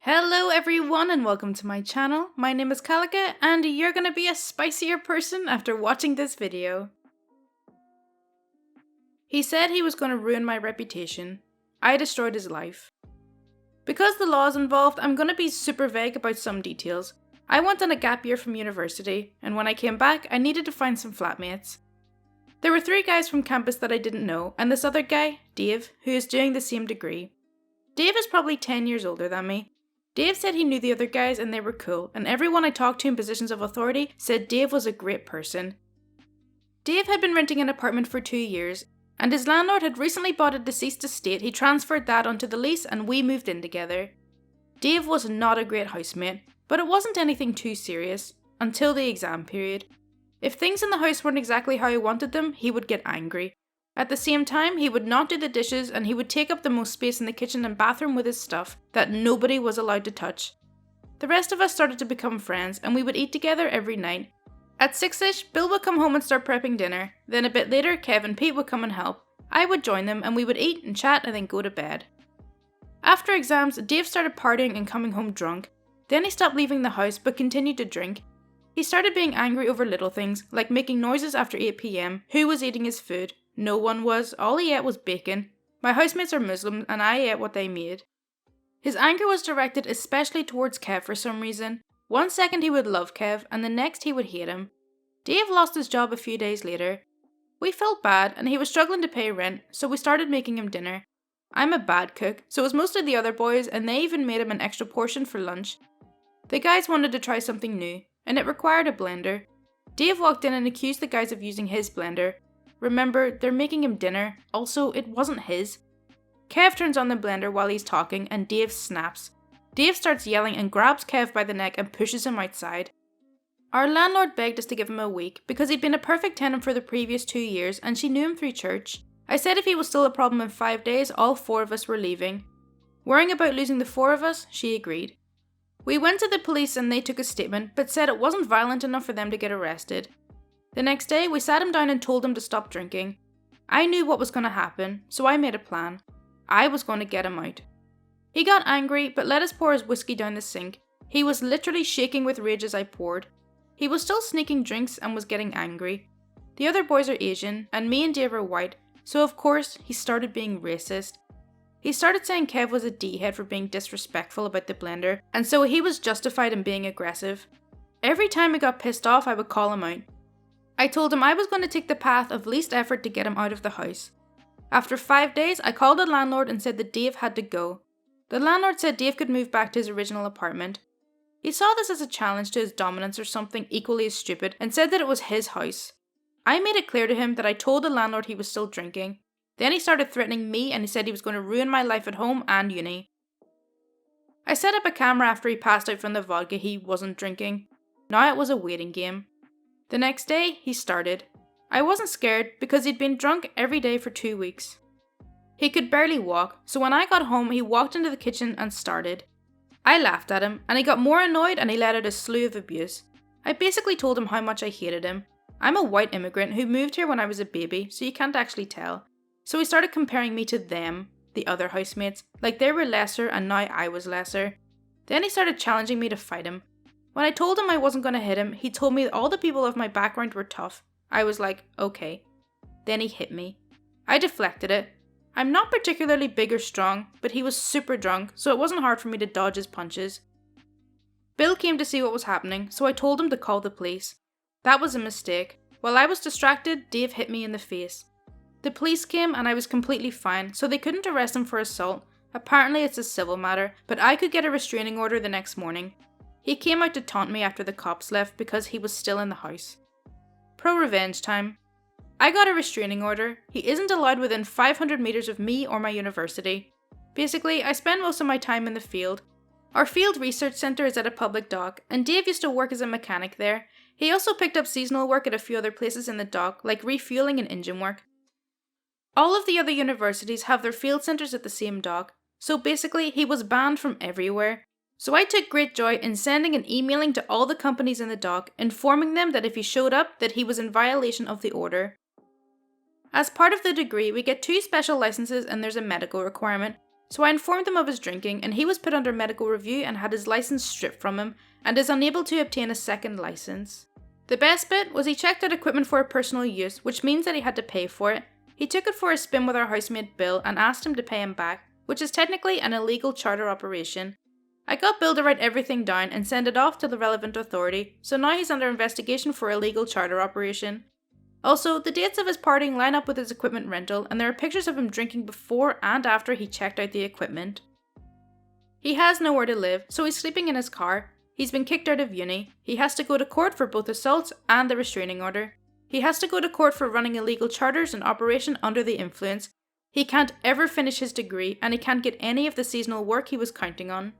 Hello everyone and welcome to my channel. My name is Kalica and you're gonna be a spicier person after watching this video. He said he was gonna ruin my reputation. I destroyed his life. Because the law is involved, I'm gonna be super vague about some details. I went on a gap year from university, and when I came back, I needed to find some flatmates. There were 3 guys from campus that I didn't know, and this other guy, Dave, who is doing the same degree. Dave is probably 10 years older than me. Dave said he knew the other guys and they were cool, and everyone I talked to in positions of authority said Dave was a great person. Dave had been renting an apartment for 2 years, and his landlord had recently bought a deceased estate. He transferred that onto the lease and we moved in together. Dave was not a great housemate, but it wasn't anything too serious, until the exam period. If things in the house weren't exactly how he wanted them, he would get angry. At the same time, he would not do the dishes and he would take up the most space in the kitchen and bathroom with his stuff that nobody was allowed to touch. The rest of us started to become friends and we would eat together every night. At 6ish, Bill would come home and start prepping dinner. Then a bit later, Kev and Pete would come and help. I would join them and we would eat and chat and then go to bed. After exams, Dave started partying and coming home drunk. Then he stopped leaving the house but continued to drink. He started being angry over little things, like making noises after 8 PM, who was eating his food. No one was. All he ate was bacon. My housemates are Muslim and I ate what they made. His anger was directed especially towards Kev for some reason. One second he would love Kev and the next he would hate him. Dave lost his job a few days later. We felt bad and he was struggling to pay rent, so we started making him dinner. I'm a bad cook, so it was mostly the other boys, and they even made him an extra portion for lunch. The guys wanted to try something new, and it required a blender. Dave walked in and accused the guys of using his blender. Remember, they're making him dinner. Also, it wasn't his. Kev turns on the blender while he's talking and Dave snaps. Dave starts yelling and grabs Kev by the neck and pushes him outside. Our landlord begged us to give him a week because he'd been a perfect tenant for the previous 2 years and she knew him through church. I said if he was still a problem in 5 days, all 4 of us were leaving. Worrying about losing the 4 of us, she agreed. We went to the police and they took a statement but said it wasn't violent enough for them to get arrested. The next day, we sat him down and told him to stop drinking. I knew what was going to happen, so I made a plan. I was going to get him out. He got angry, but let us pour his whiskey down the sink. He was literally shaking with rage as I poured. He was still sneaking drinks and was getting angry. The other boys are Asian, and me and Dave are white, so of course, he started being racist. He started saying Kev was a D-head for being disrespectful about the blender, and so he was justified in being aggressive. Every time he got pissed off, I would call him out. I told him I was going to take the path of least effort to get him out of the house. After 5 days, I called the landlord and said that Dave had to go. The landlord said Dave could move back to his original apartment. He saw this as a challenge to his dominance or something equally as stupid and said that it was his house. I made it clear to him that I told the landlord he was still drinking. Then he started threatening me and he said he was going to ruin my life at home and uni. I set up a camera after he passed out from the vodka he wasn't drinking. Now it was a waiting game. The next day, he started. I wasn't scared because he'd been drunk every day for 2 weeks. He could barely walk, so when I got home, he walked into the kitchen and started. I laughed at him, and he got more annoyed and he let out a slew of abuse. I basically told him how much I hated him. I'm a white immigrant who moved here when I was a baby, so you can't actually tell. So he started comparing me to them, the other housemates, like they were lesser and now I was lesser. Then he started challenging me to fight him. When I told him I wasn't going to hit him, he told me that all the people of my background were tough. I was like, okay. Then he hit me. I deflected it. I'm not particularly big or strong, but he was super drunk, so it wasn't hard for me to dodge his punches. Bill came to see what was happening, so I told him to call the police. That was a mistake. While I was distracted, Dave hit me in the face. The police came and I was completely fine, so they couldn't arrest him for assault. Apparently it's a civil matter, but I could get a restraining order the next morning. He came out to taunt me after the cops left because he was still in the house. ProRevenge time. I got a restraining order. He isn't allowed within 500 meters of me or my university. Basically, I spend most of my time in the field. Our field research center is at a public dock, and Dave used to work as a mechanic there. He also picked up seasonal work at a few other places in the dock, like refueling and engine work. All of the other universities have their field centers at the same dock, so basically he was banned from everywhere. So I took great joy in sending and emailing to all the companies in the dock, informing them that if he showed up, that he was in violation of the order. As part of the degree, we get 2 special licenses and there's a medical requirement. So I informed him of his drinking and he was put under medical review and had his license stripped from him and is unable to obtain a second license. The best bit was he checked out equipment for personal use, which means that he had to pay for it. He took it for a spin with our housemate Bill and asked him to pay him back, which is technically an illegal charter operation. I got Bill to write everything down and send it off to the relevant authority, so now he's under investigation for illegal charter operation. Also, the dates of his partying line up with his equipment rental, and there are pictures of him drinking before and after he checked out the equipment. He has nowhere to live, so he's sleeping in his car. He's been kicked out of uni. He has to go to court for both assaults and the restraining order. He has to go to court for running illegal charters and operation under the influence. He can't ever finish his degree, and he can't get any of the seasonal work he was counting on.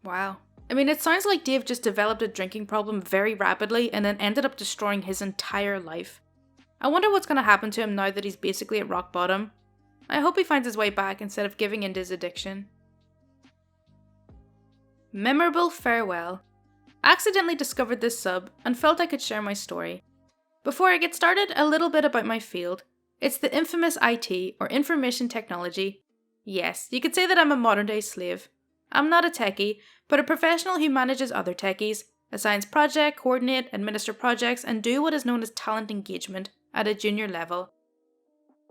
Wow. I mean, it sounds like Dave just developed a drinking problem very rapidly and then ended up destroying his entire life. I wonder what's going to happen to him now that he's basically at rock bottom. I hope he finds his way back instead of giving in to his addiction. Memorable farewell. I accidentally discovered this sub and felt I could share my story. Before I get started, a little bit about my field. It's the infamous IT, or information technology. Yes, you could say that I'm a modern day slave. I'm not a techie, but a professional who manages other techies, assigns project, coordinate, administer projects, and do what is known as talent engagement at a junior level.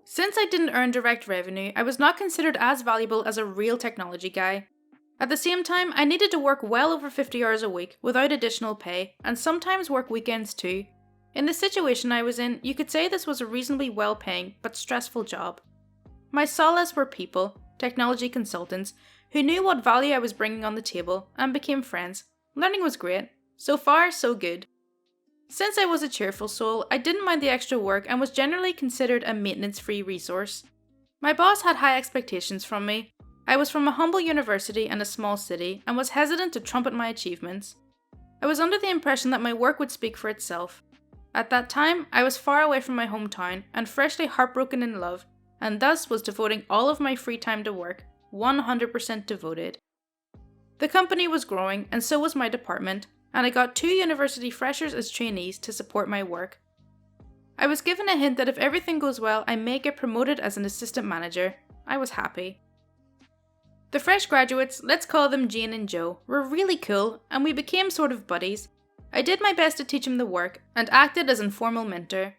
Since I didn't earn direct revenue, I was not considered as valuable as a real technology guy. At the same time, I needed to work well over 50 hours a week without additional pay, and sometimes work weekends too. In the situation I was in, you could say this was a reasonably well-paying but stressful job. My solace were people, technology consultants, who knew what value I was bringing on the table and became friends. Learning was great. So far, so good. Since I was a cheerful soul, I didn't mind the extra work and was generally considered a maintenance-free resource. My boss had high expectations from me. I was from a humble university and a small city and was hesitant to trumpet my achievements. I was under the impression that my work would speak for itself. At that time, I was far away from my hometown and freshly heartbroken in love, and thus was devoting all of my free time to work. 100% devoted. The company was growing, and so was my department, and I got 2 university freshers as trainees to support my work. I was given a hint that if everything goes well, I may get promoted as an assistant manager. I was happy. The fresh graduates, let's call them Jane and Joe, were really cool, and we became sort of buddies. I did my best to teach them the work, and acted as informal mentor.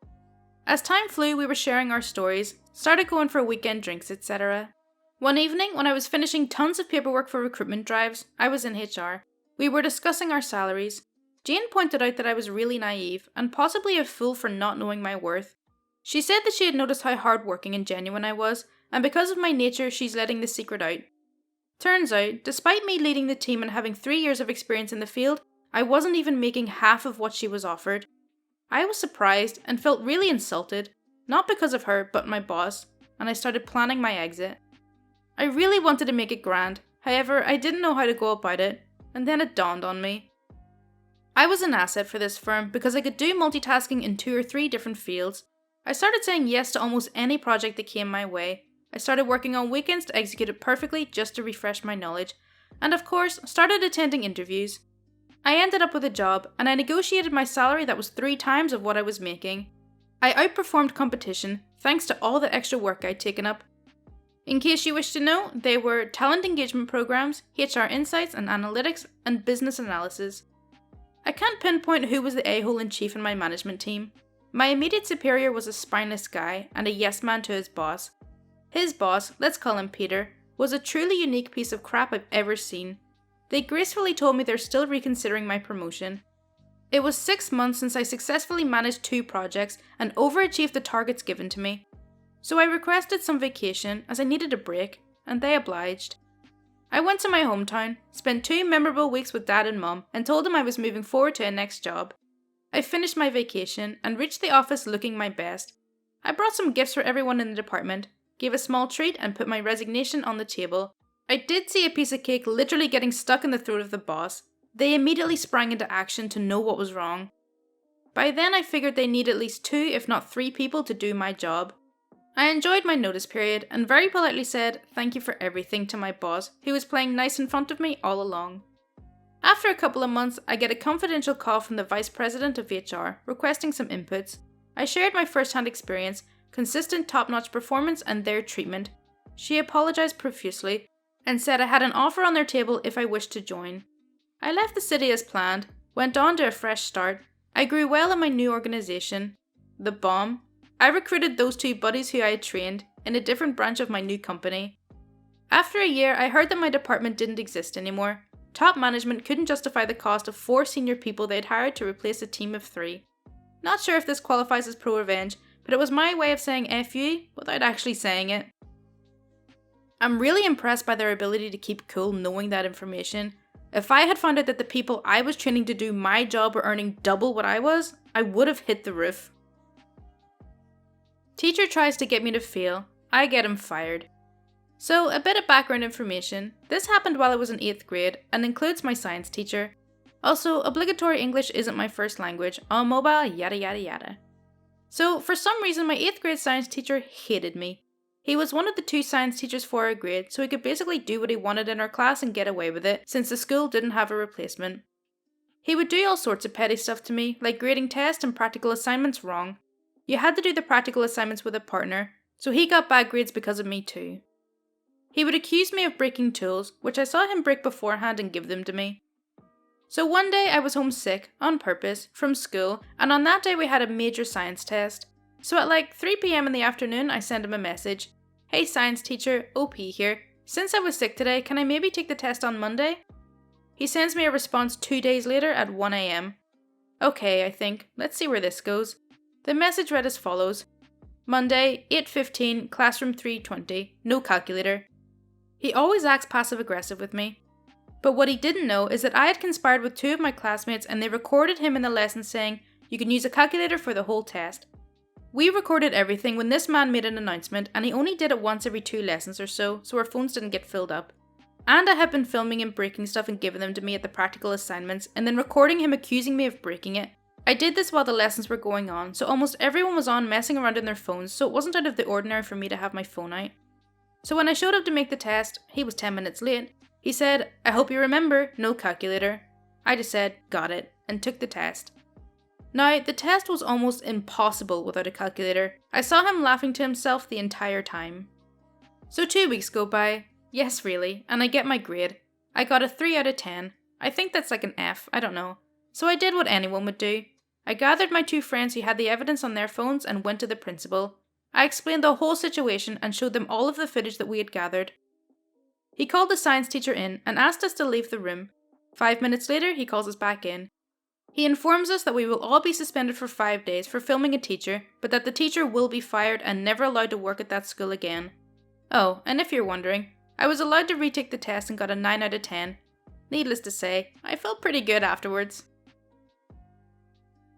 As time flew, we were sharing our stories, started going for weekend drinks, etc. One evening, when I was finishing tons of paperwork for recruitment drives, I was in HR. We were discussing our salaries. Jane pointed out that I was really naive, and possibly a fool for not knowing my worth. She said that she had noticed how hardworking and genuine I was, and because of my nature, she's letting the secret out. Turns out, despite me leading the team and having 3 years of experience in the field, I wasn't even making half of what she was offered. I was surprised and felt really insulted, not because of her, but my boss, and I started planning my exit. I really wanted to make it grand, however, I didn't know how to go about it, and then it dawned on me. I was an asset for this firm because I could do multitasking in 2 or 3 different fields. I started saying yes to almost any project that came my way. I started working on weekends to execute it perfectly just to refresh my knowledge, and of course, started attending interviews. I ended up with a job, and I negotiated my salary that was 3 times of what I was making. I outperformed competition thanks to all the extra work I'd taken up. In case you wish to know, they were talent engagement programs, HR insights and analytics, and business analysis. I can't pinpoint who was the a-hole in chief in my management team. My immediate superior was a spineless guy and a yes man to his boss. His boss, let's call him Peter, was a truly unique piece of crap I've ever seen. They gracefully told me they're still reconsidering my promotion. It was 6 months since I successfully managed 2 projects and overachieved the targets given to me. So I requested some vacation as I needed a break, and they obliged. I went to my hometown, spent 2 memorable weeks with Dad and Mum, and told them I was moving forward to a next job. I finished my vacation and reached the office looking my best. I brought some gifts for everyone in the department, gave a small treat and put my resignation on the table. I did see a piece of cake literally getting stuck in the throat of the boss. They immediately sprang into action to know what was wrong. By then I figured they need at least 2 if not 3 people to do my job. I enjoyed my notice period and very politely said thank you for everything to my boss, who was playing nice in front of me all along. After a couple of months, I get a confidential call from the Vice President of HR requesting some inputs. I shared my first-hand experience, consistent top-notch performance and their treatment. She apologised profusely and said I had an offer on their table if I wished to join. I left the city as planned, went on to a fresh start. I grew well in my new organisation, The Bomb. I recruited those 2 buddies who I had trained in a different branch of my new company. After a year, I heard that my department didn't exist anymore. Top management couldn't justify the cost of 4 senior people they'd hired to replace a team of 3. Not sure if this qualifies as ProRevenge, but it was my way of saying F you without actually saying it. I'm really impressed by their ability to keep cool knowing that information. If I had found out that the people I was training to do my job were earning double what I was, I would have hit the roof. Teacher tries to get me to fail. I get him fired. So, a bit of background information. This happened while I was in 8th grade and includes my science teacher. Also, obligatory English isn't my first language, on mobile, yada yada yada. So, for some reason, my 8th grade science teacher hated me. He was one of the 2 science teachers for our grade, so he could basically do what he wanted in our class and get away with it, since the school didn't have a replacement. He would do all sorts of petty stuff to me, like grading tests and practical assignments wrong. You had to do the practical assignments with a partner, so he got bad grades because of me too. He would accuse me of breaking tools, which I saw him break beforehand and give them to me. So one day I was home sick, on purpose, from school, and on that day we had a major science test. So at like 3 PM in the afternoon I sent him a message. Hey science teacher, OP here. Since I was sick today, can I maybe take the test on Monday? He sends me a response 2 days later at 1 AM. Okay, I think. Let's see where this goes. The message read as follows. Monday, 8:15, classroom 320, no calculator. He always acts passive-aggressive with me. But what he didn't know is that I had conspired with 2 of my classmates and they recorded him in the lesson saying, you can use a calculator for the whole test. We recorded everything when this man made an announcement and he only did it once every 2 lessons or so our phones didn't get filled up. And I had been filming him breaking stuff and giving them to me at the practical assignments and then recording him accusing me of breaking it. I did this while the lessons were going on, so almost everyone was on messing around in their phones, so it wasn't out of the ordinary for me to have my phone out. So when I showed up to make the test, he was 10 minutes late, he said, I hope you remember, no calculator. I just said, got it, and took the test. Now, the test was almost impossible without a calculator. I saw him laughing to himself the entire time. So 2 weeks go by, yes really, and I get my grade. I got a 3 out of 10. I think that's like an F, I don't know. So I did what anyone would do. I gathered my 2 friends who had the evidence on their phones and went to the principal. I explained the whole situation and showed them all of the footage that we had gathered. He called the science teacher in and asked us to leave the room. 5 minutes later, he calls us back in. He informs us that we will all be suspended for 5 days for filming a teacher, but that the teacher will be fired and never allowed to work at that school again. Oh, and if you're wondering, I was allowed to retake the test and got a 9 out of 10. Needless to say, I felt pretty good afterwards.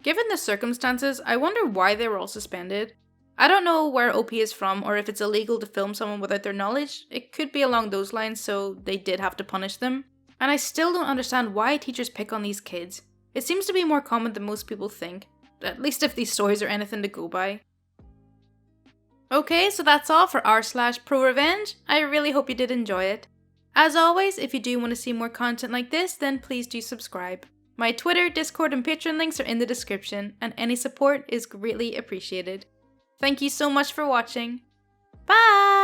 Given the circumstances, I wonder why they were all suspended. I don't know where OP is from or if it's illegal to film someone without their knowledge. It could be along those lines, so they did have to punish them. And I still don't understand why teachers pick on these kids. It seems to be more common than most people think, at least if these stories are anything to go by. Okay, so that's all for r/ProRevenge. I really hope you did enjoy it. As always, if you do want to see more content like this, then please do subscribe. My Twitter, Discord, and Patreon links are in the description, and any support is greatly appreciated. Thank you so much for watching. Bye!